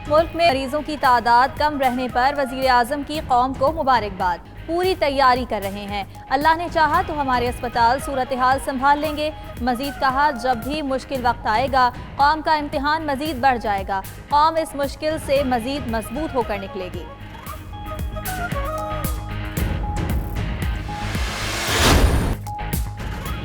ملک میں مریضوں کی تعداد کم رہنے پر وزیر اعظم کی قوم کو مبارکباد، پوری تیاری کر رہے ہیں، اللہ نے چاہا تو ہمارے اسپتال صورتحال سنبھال لیں گے۔ مزید کہا جب بھی مشکل وقت آئے گا قوم کا امتحان مزید بڑھ جائے گا، قوم اس مشکل سے مزید مضبوط ہو کر نکلے گی۔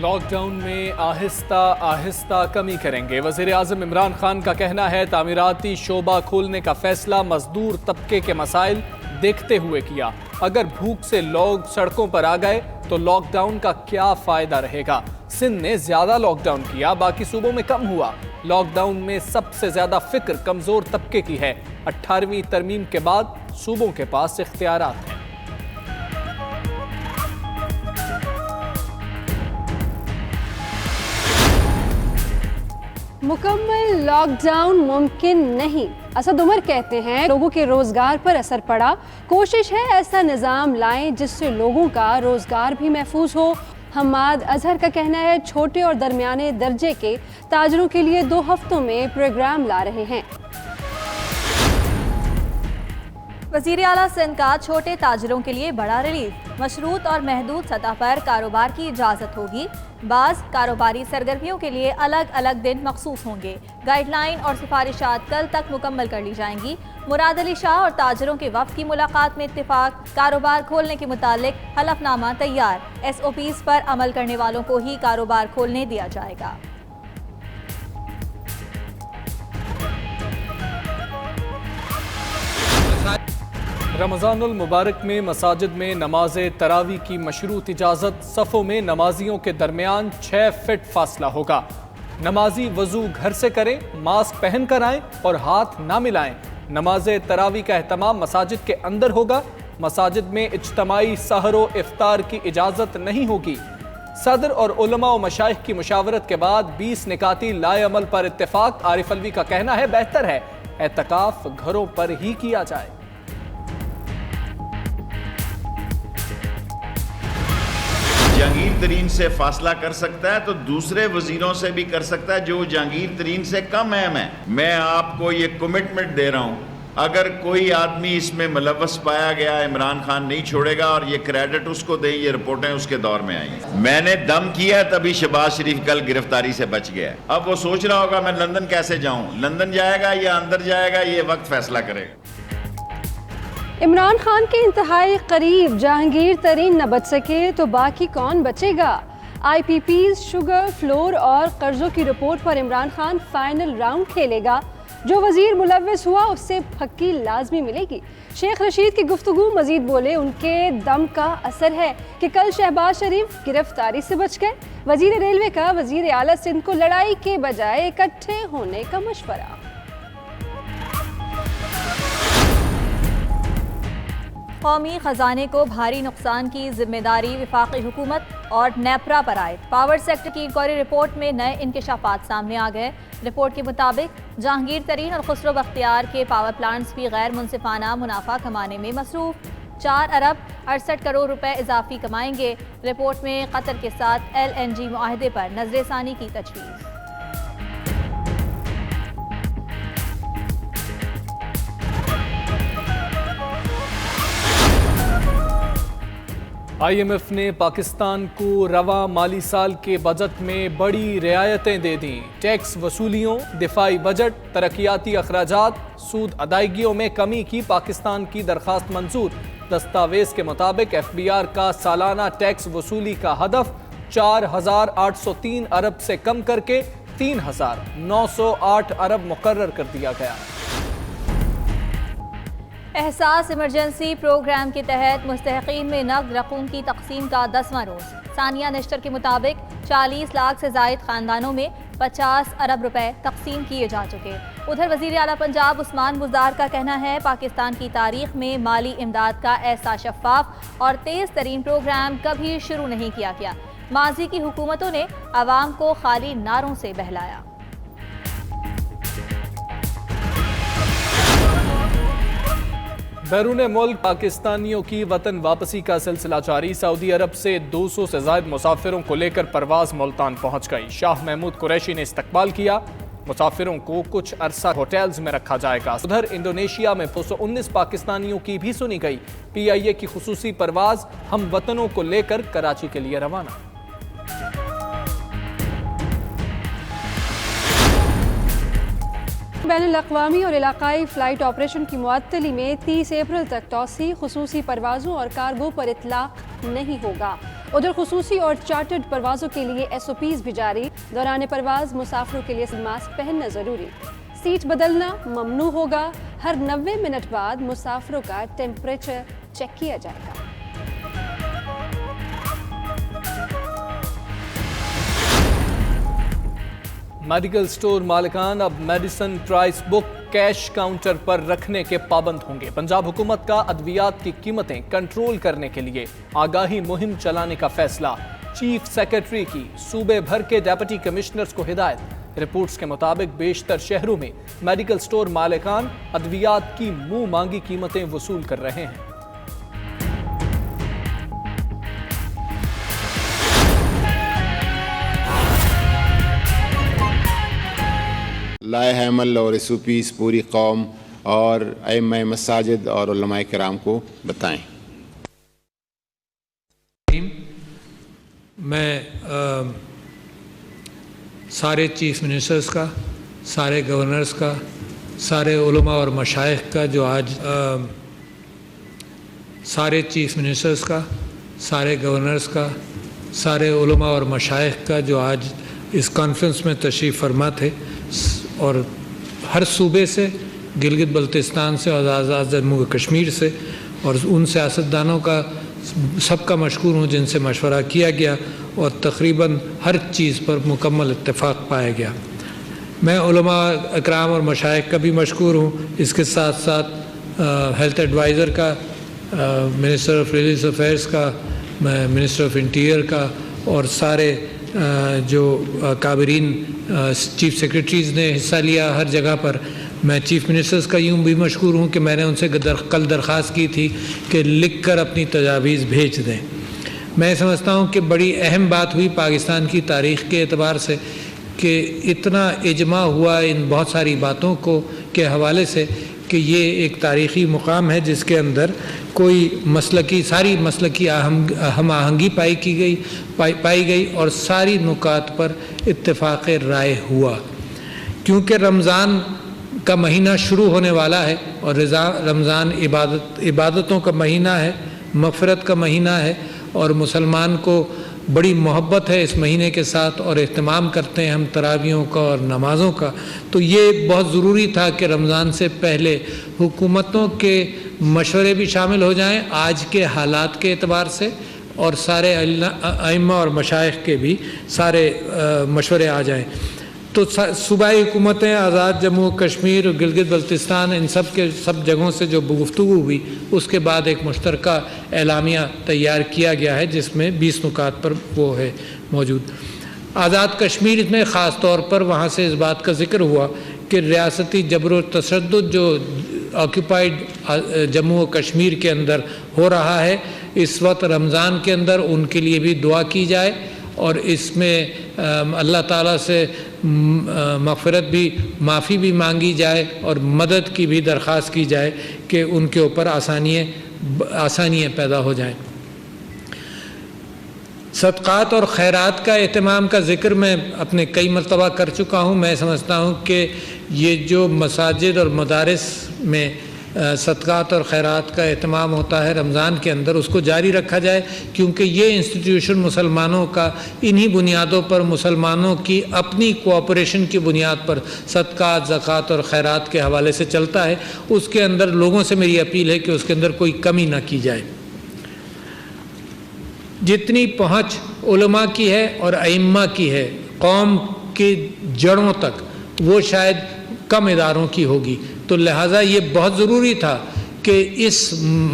لاک ڈاؤن میں آہستہ آہستہ کمی کریں گے، وزیر اعظم عمران خان کا کہنا ہے تعمیراتی شعبہ کھولنے کا فیصلہ مزدور طبقے کے مسائل دیکھتے ہوئے کیا، اگر بھوک سے لوگ سڑکوں پر آ گئے تو لاک ڈاؤن کا کیا فائدہ رہے گا۔ سندھ نے زیادہ لاک ڈاؤن کیا، باقی صوبوں میں کم ہوا۔ لاک ڈاؤن میں سب سے زیادہ فکر کمزور طبقے کی ہے، 18ویں ترمیم کے بعد صوبوں کے پاس اختیارات ہیں۔ مکمل لاک ڈاؤن ممکن نہیں، اسد عمر کہتے ہیں لوگوں کے روزگار پر اثر پڑا، کوشش ہے ایسا نظام لائیں جس سے لوگوں کا روزگار بھی محفوظ ہو۔ حماد اظہر کا کہنا ہے چھوٹے اور درمیانے درجے کے تاجروں کے لیے 2 ہفتوں میں پروگرام لا رہے ہیں۔ وزیر اعلیٰ سندھ کا چھوٹے تاجروں کے لیے بڑا ریلیف، مشروط اور محدود سطح پر کاروبار کی اجازت ہوگی، بعض کاروباری سرگرمیوں کے لیے الگ الگ دن مخصوص ہوں گے، گائیڈ لائن اور سفارشات کل تک مکمل کر لی جائیں گی۔ مراد علی شاہ اور تاجروں کے وفد کی ملاقات میں اتفاق، کاروبار کھولنے کے متعلق حلف نامہ تیار، SOPs پر عمل کرنے والوں کو ہی کاروبار کھولنے دیا جائے گا۔ رمضان المبارک میں مساجد میں نماز تراویح کی مشروط اجازت، صفوں میں نمازیوں کے درمیان 6 فٹ فاصلہ ہوگا، نمازی وضو گھر سے کریں، ماسک پہن کر آئیں اور ہاتھ نہ ملائیں۔ نماز تراویح کا اہتمام مساجد کے اندر ہوگا، مساجد میں اجتماعی سحر و افطار کی اجازت نہیں ہوگی۔ صدر اور علماء و مشائخ کی مشاورت کے بعد 20 نکاتی لائے عمل پر اتفاق، عارف الوی کا کہنا ہے بہتر ہے اعتکاف گھروں پر ہی کیا جائے۔ جہانگیر ترین سے فاصلہ کر سکتا ہے تو دوسرے وزیروں سے بھی کر سکتا ہے جو جہانگیر ترین سے کم اہم ہے۔ میں آپ کو یہ کمٹمنٹ دے رہا ہوں، اگر کوئی آدمی اس میں ملوث پایا گیا عمران خان نہیں چھوڑے گا، اور یہ کریڈٹ اس کو دیں، یہ رپورٹیں اس کے دور میں آئیں۔ میں نے دم کیا تبھی شہباز شریف کل گرفتاری سے بچ گیا، اب وہ سوچ رہا ہوگا میں لندن کیسے جاؤں، لندن جائے گا یا اندر جائے گا، یہ وقت فیصلہ کرے گا۔ عمران خان کے انتہائی قریب جہانگیر ترین نہ بچ سکے تو باقی کون بچے گا؟ IPPs، شوگر، فلور اور قرضوں کی رپورٹ پر عمران خان فائنل راؤنڈ کھیلے گا، جو وزیر ملوث ہوا اس سے پھکی لازمی ملے گی۔ شیخ رشید کی گفتگو مزید بولے ان کے دم کا اثر ہے کہ کل شہباز شریف گرفتاری سے بچ گئے۔ وزیر ریلوے کا وزیر اعلیٰ سندھ کو لڑائی کے بجائے اکٹھے ہونے کا مشورہ۔ قومی خزانے کو بھاری نقصان کی ذمہ داری وفاقی حکومت اور نیپرا پر عائد، پاور سیکٹر کی انکوائری رپورٹ میں نئے انکشافات سامنے آ گئے۔ رپورٹ کے مطابق جہانگیر ترین اور خسرو بختیار کے پاور پلانٹس بھی غیر منصفانہ منافع کمانے میں مصروف، 4 ارب 68 کروڑ روپے اضافی کمائیں گے۔ رپورٹ میں قطر کے ساتھ LNG معاہدے پر نظر ثانی کی تجویز۔ IMF نے پاکستان کو رواں مالی سال کے بجٹ میں بڑی رعایتیں دے دیں، ٹیکس وصولیوں، دفاعی بجٹ، ترقیاتی اخراجات، سود ادائیگیوں میں کمی کی پاکستان کی درخواست منظور۔ دستاویز کے مطابق FBR کا سالانہ ٹیکس وصولی کا ہدف 4,803 ارب سے کم کر کے 3,908 ارب مقرر کر دیا گیا۔ احساس ایمرجنسی پروگرام کے تحت مستحقین میں نقد رقوم کی تقسیم کا 10واں روز، ثانیہ نشتر کے مطابق 40 لاکھ سے زائد خاندانوں میں 50 ارب روپے تقسیم کیے جا چکے۔ ادھر وزیر اعلیٰ پنجاب عثمان بزدار کا کہنا ہے پاکستان کی تاریخ میں مالی امداد کا ایسا شفاف اور تیز ترین پروگرام کبھی شروع نہیں کیا گیا، ماضی کی حکومتوں نے عوام کو خالی نعروں سے بہلایا۔ بیرون ملک پاکستانیوں کی وطن واپسی کا سلسلہ جاری، سعودی عرب سے 200 سے زائد مسافروں کو لے کر پرواز ملتان پہنچ گئی۔ شاہ محمود قریشی نے استقبال کیا، مسافروں کو کچھ عرصہ ہوٹلز میں رکھا جائے گا۔ ادھر انڈونیشیا میں 219 پاکستانیوں کی بھی سنی گئی۔ PIA کی خصوصی پرواز ہم وطنوں کو لے کر کراچی کے لیے روانہ۔ بین الاقوامی اور علاقائی فلائٹ آپریشن کی معطلی میں 30 اپریل تک توسیع، خصوصی پروازوں اور کارگو پر اطلاق نہیں ہوگا۔ ادھر خصوصی اور چارٹرڈ پروازوں کے لیے SOPs بھی جاری۔ دوران پرواز مسافروں کے لیے ماسک پہننا ضروری، سیٹ بدلنا ممنوع ہوگا۔ ہر 90 منٹ بعد مسافروں کا ٹیمپریچر چیک کیا جائے گا۔ میڈیکل سٹور مالکان اب میڈیسن پرائس بک کیش کاؤنٹر پر رکھنے کے پابند ہوں گے۔ پنجاب حکومت کا ادویات کی قیمتیں کنٹرول کرنے کے لیے آگاہی مہم چلانے کا فیصلہ۔ چیف سیکرٹری کی صوبے بھر کے ڈیپٹی کمشنرز کو ہدایت۔ رپورٹس کے مطابق بیشتر شہروں میں میڈیکل سٹور مالکان ادویات کی منہ مانگی قیمتیں وصول کر رہے ہیں۔ لائحہ عمل اور SOPs پوری قوم اور ائمہ مساجد اور علماء کرام کو بتائیں۔ میں سارے چیف منسٹرز کا، سارے گورنرز کا، سارے علماء اور مشائخ کا جو آج سارے چیف منسٹرز کا، سارے گورنرز کا، سارے علماء اور مشائخ کا جو آج اس کانفرنس میں تشریف فرما تھے اور ہر صوبے سے، گلگت بلتستان سے اور آزاد جموں کشمیر سے، اور ان سیاستدانوں کا سب کا مشکور ہوں جن سے مشورہ کیا گیا اور تقریباً ہر چیز پر مکمل اتفاق پایا گیا۔ میں علماء اکرام اور مشائخ کا بھی مشکور ہوں، اس کے ساتھ ساتھ ہیلتھ ایڈوائزر کا، منسٹر آف ریلیجس افیئرس کا، منسٹر آف انٹیریئر کا، اور سارے جو کابرین چیف سیکرٹریز نے حصہ لیا ہر جگہ پر۔ میں چیف منسٹرز کا یوں بھی مشکور ہوں کہ میں نے ان سے کل درخواست کی تھی کہ لکھ کر اپنی تجاویز بھیج دیں۔ میں سمجھتا ہوں کہ بڑی اہم بات ہوئی پاکستان کی تاریخ کے اعتبار سے کہ اتنا اجماع ہوا ان بہت ساری باتوں کو کے حوالے سے کہ یہ ایک تاریخی مقام ہے جس کے اندر کوئی ساری مسلکی ہم آہنگی پائی گئی اور ساری نکات پر اتفاق رائے ہوا۔ کیونکہ رمضان کا مہینہ شروع ہونے والا ہے اور رمضان عبادتوں کا مہینہ ہے، مغفرت کا مہینہ ہے، اور مسلمان کو بڑی محبت ہے اس مہینے کے ساتھ اور اہتمام کرتے ہیں ہم تراویحوں کا اور نمازوں کا، تو یہ بہت ضروری تھا کہ رمضان سے پہلے حکومتوں کے مشورے بھی شامل ہو جائیں آج کے حالات کے اعتبار سے، اور سارے ائمہ اور مشائخ کے بھی سارے مشورے آ جائیں۔ تو صوبائی حکومتیں، آزاد جموں کشمیر، گلگت بلتستان، ان سب جگہوں سے جو گفتگو ہوئی اس کے بعد ایک مشترکہ اعلامیہ تیار کیا گیا ہے جس میں 20 نکات پر وہ ہے موجود۔ آزاد کشمیر میں خاص طور پر وہاں سے اس بات کا ذکر ہوا کہ ریاستی جبر و تشدد جو آکوپائڈ جموں و کشمیر کے اندر ہو رہا ہے اس وقت رمضان کے اندر، ان کے لیے بھی دعا کی جائے اور اس میں اللہ تعالیٰ سے مغفرت بھی، معافی بھی مانگی جائے اور مدد کی بھی درخواست کی جائے کہ ان کے اوپر آسانیاں پیدا ہو جائیں۔ صدقات اور خیرات کا اہتمام کا ذکر میں اپنے کئی مرتبہ کر چکا ہوں۔ میں سمجھتا ہوں کہ یہ جو مساجد اور مدارس میں صدقات اور خیرات کا اہتمام ہوتا ہے رمضان کے اندر، اس کو جاری رکھا جائے، کیونکہ یہ انسٹیٹیوشن مسلمانوں کا انہی بنیادوں پر، مسلمانوں کی اپنی کوآپریشن کی بنیاد پر صدقات، زکوٰۃ اور خیرات کے حوالے سے چلتا ہے۔ اس کے اندر لوگوں سے میری اپیل ہے کہ اس کے اندر کوئی کمی نہ کی جائے۔ جتنی پہنچ علماء کی ہے اور ائمہ کی ہے قوم کی جڑوں تک، وہ شاید کم اداروں کی ہوگی، تو لہٰذا یہ بہت ضروری تھا کہ اس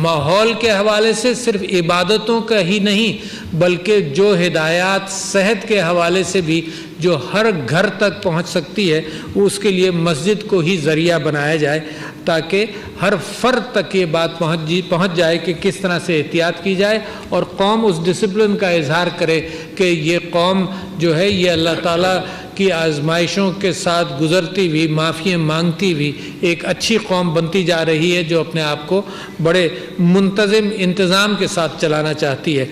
ماحول کے حوالے سے صرف عبادتوں کا ہی نہیں بلکہ جو ہدایات صحت کے حوالے سے بھی جو ہر گھر تک پہنچ سکتی ہے، اس کے لیے مسجد کو ہی ذریعہ بنایا جائے تاکہ ہر فرد تک یہ بات پہنچ جائے کہ کس طرح سے احتیاط کی جائے، اور قوم اس ڈسپلن کا اظہار کرے کہ یہ قوم جو ہے یہ اللہ تعالیٰ کی آزمائشوں کے ساتھ گزرتی ہوئی، معافی مانگتی ہوئی ایک اچھی قوم بنتی جا رہی ہے جو اپنے آپ کو بڑے منتظم انتظام کے ساتھ چلانا چاہتی ہے۔